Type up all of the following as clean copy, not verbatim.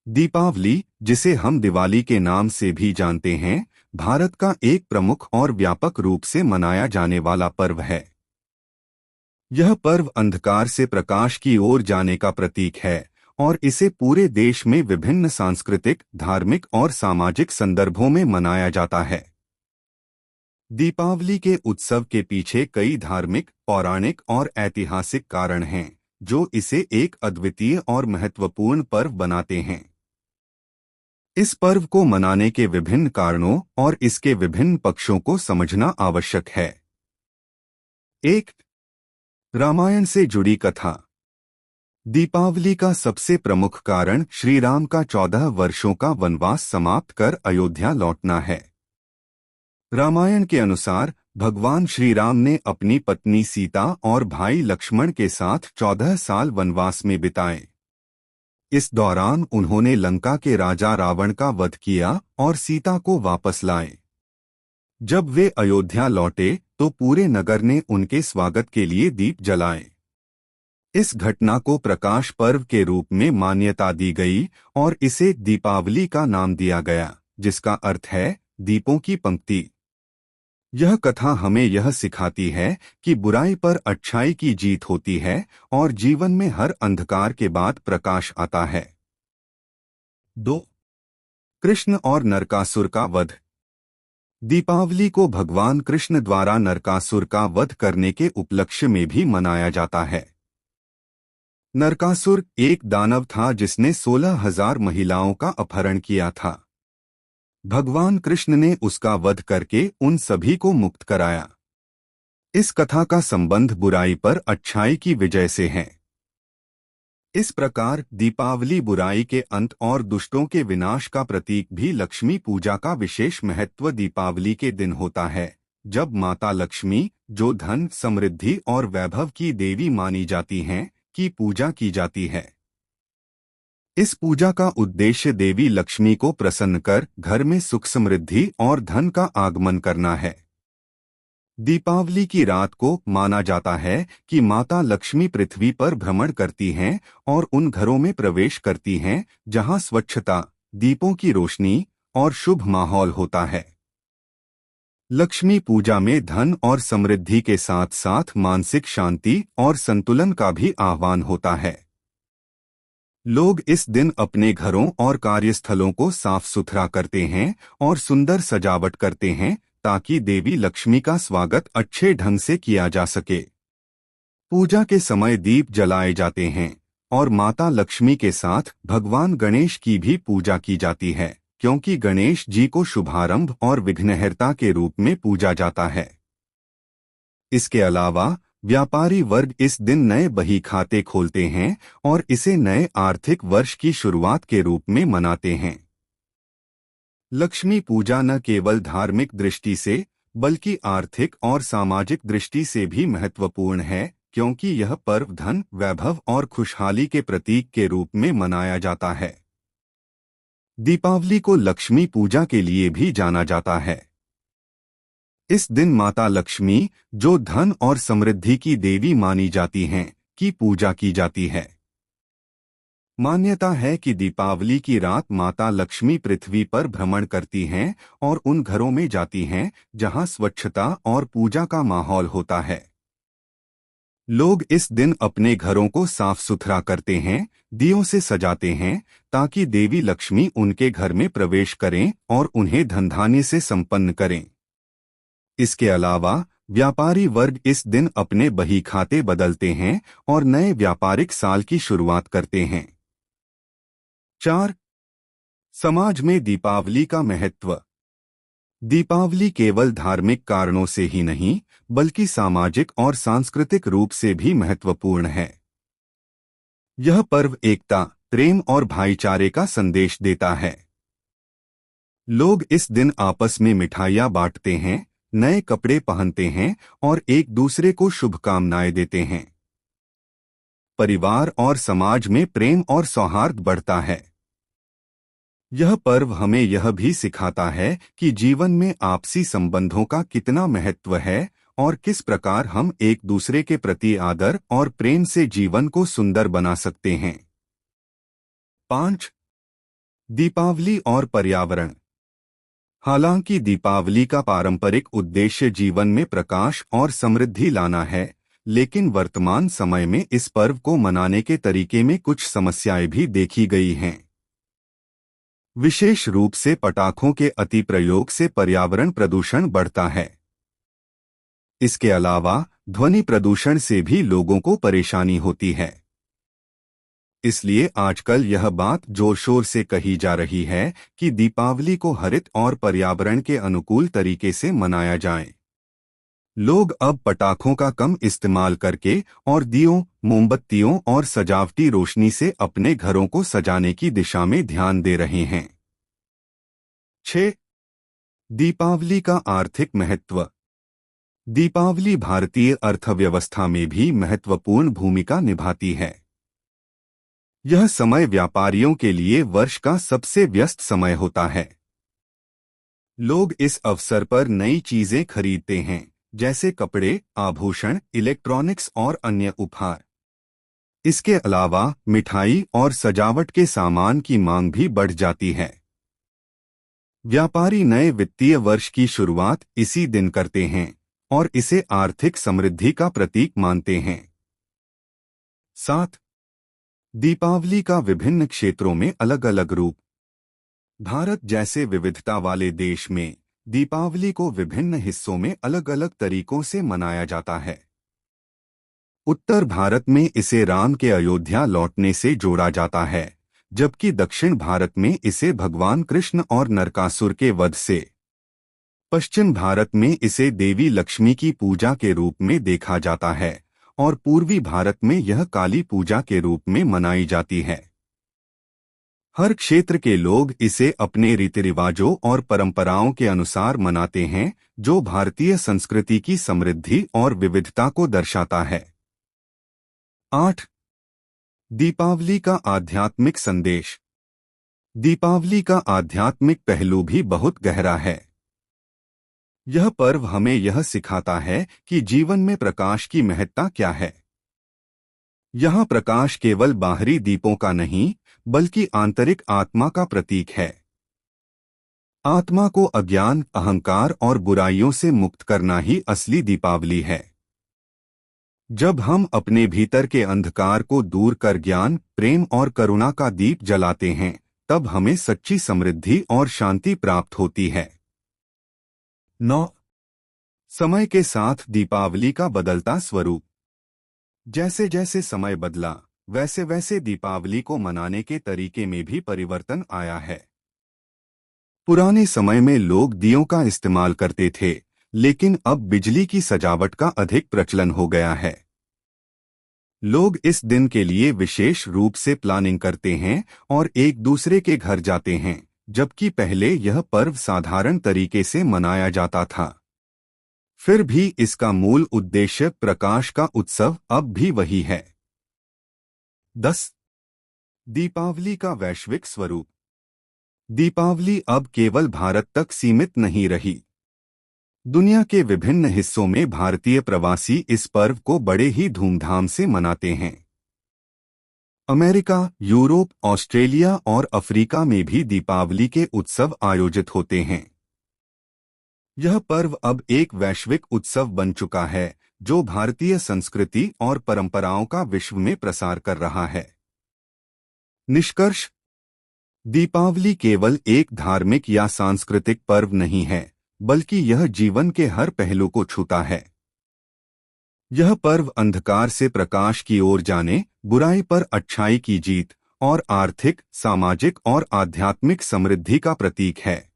दीपावली, जिसे हम दिवाली के नाम से भी जानते हैं, भारत का एक प्रमुख और व्यापक रूप से मनाया जाने वाला पर्व है। यह पर्व अंधकार से प्रकाश की ओर जाने का प्रतीक है और इसे पूरे देश में विभिन्न सांस्कृतिक, धार्मिक और सामाजिक संदर्भों में मनाया जाता है। दीपावली के उत्सव के पीछे कई धार्मिक, पौराणिक और ऐतिहासिक कारण हैं, जो इसे एक अद्वितीय और महत्वपूर्ण पर्व बनाते हैं। इस पर्व को मनाने के विभिन्न कारणों और इसके विभिन्न पक्षों को समझना आवश्यक है। एक, रामायण से जुड़ी कथा। दीपावली का सबसे प्रमुख कारण श्री राम का 14 वर्षों का वनवास समाप्त कर अयोध्या लौटना है। रामायण के अनुसार भगवान श्री राम ने अपनी पत्नी सीता और भाई लक्ष्मण के साथ 14 साल वनवास में बिताए। इस दौरान उन्होंने लंका के राजा रावण का वध किया और सीता को वापस लाए। जब वे अयोध्या लौटे तो पूरे नगर ने उनके स्वागत के लिए दीप जलाए। इस घटना को प्रकाश पर्व के रूप में मान्यता दी गई और इसे दीपावली का नाम दिया गया, जिसका अर्थ है दीपों की पंक्ति। यह कथा हमें यह सिखाती है कि बुराई पर अच्छाई की जीत होती है और जीवन में हर अंधकार के बाद प्रकाश आता है। 2. कृष्ण और नरकासुर का वध। दीपावली को भगवान कृष्ण द्वारा नरकासुर का वध करने के उपलक्ष्य में भी मनाया जाता है। नरकासुर एक दानव था जिसने 16,000 महिलाओं का अपहरण किया था। भगवान कृष्ण ने उसका वध करके उन सभी को मुक्त कराया। इस कथा का संबंध बुराई पर अच्छाई की विजय से है। इस प्रकार दीपावली बुराई के अंत और दुष्टों के विनाश का प्रतीक भी। लक्ष्मी पूजा का विशेष महत्व दीपावली के दिन होता है, जब माता लक्ष्मी, जो धन, समृद्धि और वैभव की देवी मानी जाती हैं, की पूजा की जाती है। इस पूजा का उद्देश्य देवी लक्ष्मी को प्रसन्न कर घर में सुख, समृद्धि और धन का आगमन करना है। दीपावली की रात को माना जाता है कि माता लक्ष्मी पृथ्वी पर भ्रमण करती हैं और उन घरों में प्रवेश करती हैं जहां स्वच्छता, दीपों की रोशनी और शुभ माहौल होता है। लक्ष्मी पूजा में धन और समृद्धि के साथ साथ मानसिक शांति और संतुलन का भी आह्वान होता है। लोग इस दिन अपने घरों और कार्यस्थलों को साफ सुथरा करते हैं और सुंदर सजावट करते हैं ताकि देवी लक्ष्मी का स्वागत अच्छे ढंग से किया जा सके। पूजा के समय दीप जलाए जाते हैं और माता लक्ष्मी के साथ भगवान गणेश की भी पूजा की जाती है, क्योंकि गणेश जी को शुभारंभ और विघ्नहर्ता के रूप में पूजा जाता है। इसके अलावा व्यापारी वर्ग इस दिन नए बही खाते खोलते हैं और इसे नए आर्थिक वर्ष की शुरुआत के रूप में मनाते हैं। लक्ष्मी पूजा न केवल धार्मिक दृष्टि से बल्कि आर्थिक और सामाजिक दृष्टि से भी महत्वपूर्ण है, क्योंकि यह पर्व धन, वैभव और खुशहाली के प्रतीक के रूप में मनाया जाता है। दीपावली को लक्ष्मी पूजा के लिए भी जाना जाता है। इस दिन माता लक्ष्मी, जो धन और समृद्धि की देवी मानी जाती हैं, की पूजा की जाती है। मान्यता है कि दीपावली की रात माता लक्ष्मी पृथ्वी पर भ्रमण करती हैं और उन घरों में जाती हैं जहां स्वच्छता और पूजा का माहौल होता है। लोग इस दिन अपने घरों को साफ सुथरा करते हैं, दियों से सजाते हैं ताकि देवी लक्ष्मी उनके घर में प्रवेश करें और उन्हें धनधान्य से संपन्न करें। इसके अलावा व्यापारी वर्ग इस दिन अपने बही खाते बदलते हैं और नए व्यापारिक साल की शुरुआत करते हैं। 4. समाज में दीपावली का महत्व। दीपावली केवल धार्मिक कारणों से ही नहीं, बल्कि सामाजिक और सांस्कृतिक रूप से भी महत्वपूर्ण है। यह पर्व एकता, प्रेम और भाईचारे का संदेश देता है। लोग इस दिन आपस में मिठाइयाँ बांटते हैं, नए कपड़े पहनते हैं और एक दूसरे को शुभकामनाएं देते हैं। परिवार और समाज में प्रेम और सौहार्द बढ़ता है। यह पर्व हमें यह भी सिखाता है कि जीवन में आपसी संबंधों का कितना महत्व है और किस प्रकार हम एक दूसरे के प्रति आदर और प्रेम से जीवन को सुंदर बना सकते हैं। 5. दीपावली और पर्यावरण। हालांकि दीपावली का पारंपरिक उद्देश्य जीवन में प्रकाश और समृद्धि लाना है, लेकिन वर्तमान समय में इस पर्व को मनाने के तरीके में कुछ समस्याएं भी देखी गई हैं। विशेष रूप से पटाखों के अति प्रयोग से पर्यावरण प्रदूषण बढ़ता है। इसके अलावा ध्वनि प्रदूषण से भी लोगों को परेशानी होती है। इसलिए आजकल यह बात जोर शोर से कही जा रही है कि दीपावली को हरित और पर्यावरण के अनुकूल तरीके से मनाया जाए। लोग अब पटाखों का कम इस्तेमाल करके और दियों, मोमबत्तियों और सजावटी रोशनी से अपने घरों को सजाने की दिशा में ध्यान दे रहे हैं। 6. दीपावली का आर्थिक महत्व। दीपावली भारतीय अर्थव्यवस्था में भी महत्वपूर्ण भूमिका निभाती है। यह समय व्यापारियों के लिए वर्ष का सबसे व्यस्त समय होता है। लोग इस अवसर पर नई चीजें खरीदते हैं, जैसे कपड़े, आभूषण, इलेक्ट्रॉनिक्स और अन्य उपहार। इसके अलावा मिठाई और सजावट के सामान की मांग भी बढ़ जाती है। व्यापारी नए वित्तीय वर्ष की शुरुआत इसी दिन करते हैं और इसे आर्थिक समृद्धि का प्रतीक मानते हैं। 7. दीपावली का विभिन्न क्षेत्रों में अलग अलग रूप। भारत जैसे विविधता वाले देश में दीपावली को विभिन्न हिस्सों में अलग अलग तरीकों से मनाया जाता है। उत्तर भारत में इसे राम के अयोध्या लौटने से जोड़ा जाता है, जबकि दक्षिण भारत में इसे भगवान कृष्ण और नरकासुर के वध से, पश्चिम भारत में इसे देवी लक्ष्मी की पूजा के रूप में देखा जाता है और पूर्वी भारत में यह काली पूजा के रूप में मनाई जाती है। हर क्षेत्र के लोग इसे अपने रीति रिवाजों और परंपराओं के अनुसार मनाते हैं, जो भारतीय संस्कृति की समृद्धि और विविधता को दर्शाता है। 8. दीपावली का आध्यात्मिक संदेश। दीपावली का आध्यात्मिक पहलू भी बहुत गहरा है। यह पर्व हमें यह सिखाता है कि जीवन में प्रकाश की महत्ता क्या है। यहाँ प्रकाश केवल बाहरी दीपों का नहीं, बल्कि आंतरिक आत्मा का प्रतीक है। आत्मा को अज्ञान, अहंकार और बुराइयों से मुक्त करना ही असली दीपावली है। जब हम अपने भीतर के अंधकार को दूर कर ज्ञान, प्रेम और करुणा का दीप जलाते हैं, तब हमें सच्ची समृद्धि और शांति प्राप्त होती है। 9. समय के साथ दीपावली का बदलता स्वरूप। जैसे जैसे समय बदला, वैसे वैसे दीपावली को मनाने के तरीके में भी परिवर्तन आया है। पुराने समय में लोग दियों का इस्तेमाल करते थे, लेकिन अब बिजली की सजावट का अधिक प्रचलन हो गया है। लोग इस दिन के लिए विशेष रूप से प्लानिंग करते हैं और एक दूसरे के घर जाते हैं, जबकि पहले यह पर्व साधारण तरीके से मनाया जाता था। फिर भी इसका मूल उद्देश्य प्रकाश का उत्सव अब भी वही है। 10. दीपावली का वैश्विक स्वरूप। दीपावली अब केवल भारत तक सीमित नहीं रही। दुनिया के विभिन्न हिस्सों में भारतीय प्रवासी इस पर्व को बड़े ही धूमधाम से मनाते हैं। अमेरिका, यूरोप, ऑस्ट्रेलिया और अफ्रीका में भी दीपावली के उत्सव आयोजित होते हैं। यह पर्व अब एक वैश्विक उत्सव बन चुका है, जो भारतीय संस्कृति और परंपराओं का विश्व में प्रसार कर रहा है। निष्कर्ष: दीपावली केवल एक धार्मिक या सांस्कृतिक पर्व नहीं है, बल्कि यह जीवन के हर पहलू को छूता है। यह पर्व अंधकार से प्रकाश की ओर जाने, बुराई पर अच्छाई की जीत और आर्थिक, सामाजिक और आध्यात्मिक समृद्धि का प्रतीक है।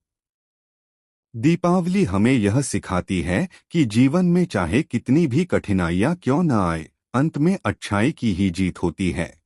दीपावली हमें यह सिखाती है कि जीवन में चाहे कितनी भी कठिनाइयां क्यों न आए, अंत में अच्छाई की ही जीत होती है।